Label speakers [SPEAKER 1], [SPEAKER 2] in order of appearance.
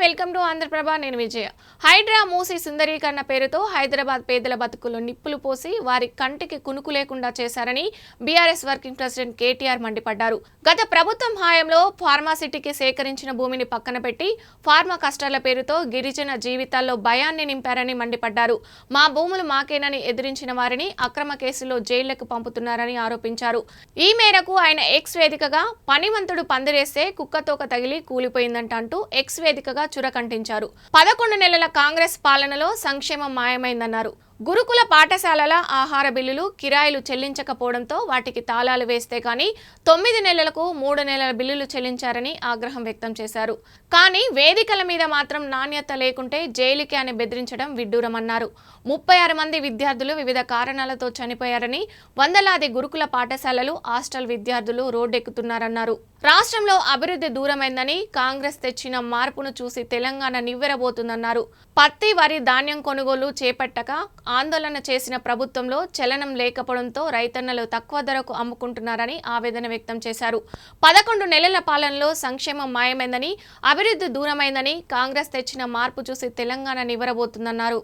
[SPEAKER 1] Welcome to Andhraprabha. నేను విజయ. హైడ్రా మూసి సుందరీకరణ పేరుతో హైదరాబాద్ పేదల బతుకుల్లో నిప్పులు పోసి వారి కంటికి కునుకు లేకుండా చేశారని బీఆర్ఎస్ వర్కింగ్ ప్రెసిడెంట్ కేటీఆర్ మండిపడ్డారు. గత ప్రభుత్వం హయాంలో ఫార్మాసిటీకి సేకరించిన భూమిని పక్కన పెట్టి ఫార్మా కష్టాల పేరుతో గిరిజన జీవితాల్లో భయాన్ని నింపారని మండిపడ్డారు. మా భూములు మాకేనని ఎదిరించిన వారిని అక్రమ కేసులో జైళ్లకు పంపుతున్నారని ఆరోపించారు. ఈ మేరకు ఆయన ఎక్స్ వేదికగా పనివంతుడు పందిరేస్తే కుక్కతోక తగిలి కూలిపోయిందంటూ ఎక్స్ వేదికగా చురకంటించారు. 11 నెలల కాంగ్రెస్ పాలనలో సంక్షేమం మాయమైందన్నారు. గురుకుల పాఠశాలల ఆహార బిల్లులు కిరాయిలు చెల్లించకపోవడంతో వాటికి తాళాలు వేస్తే కానీ 9 నెలలకు 3 నెలల బిల్లులు చెల్లించారని ఆగ్రహం వ్యక్తం చేశారు. కానీ వేదికల మీద మాత్రం నాణ్యత లేకుంటే జైలుకి అని బెదిరించడం విడ్డూరమన్నారు. 36 మంది విద్యార్థులు వివిధ కారణాలతో చనిపోయారని, వందలాది గురుకుల పాఠశాలలు హాస్టల్ విద్యార్థులు రోడ్డెక్కుతున్నారన్నారు. రాష్ట్రంలో అభివృద్ధి దూరమైందని, కాంగ్రెస్ తెచ్చిన మార్పును చూసి తెలంగాణ నివ్వెరబోతుందన్నారు. పత్తి, వరి, ధాన్యం కొనుగోలు చేపట్టక ఆందోళన చేసిన ప్రభుత్వంలో చలనం లేకపోవడంతో రైతన్నలు తక్కువ ధరకు అమ్ముకుంటున్నారని ఆవేదన వ్యక్తం చేశారు. 11 నెలల పాలనలో సంక్షేమం మాయమైందని, అభివృద్ధి దూరమైందని, కాంగ్రెస్ తెచ్చిన మార్పు చూసి తెలంగాణ నివ్వెరబోతుందన్నారు.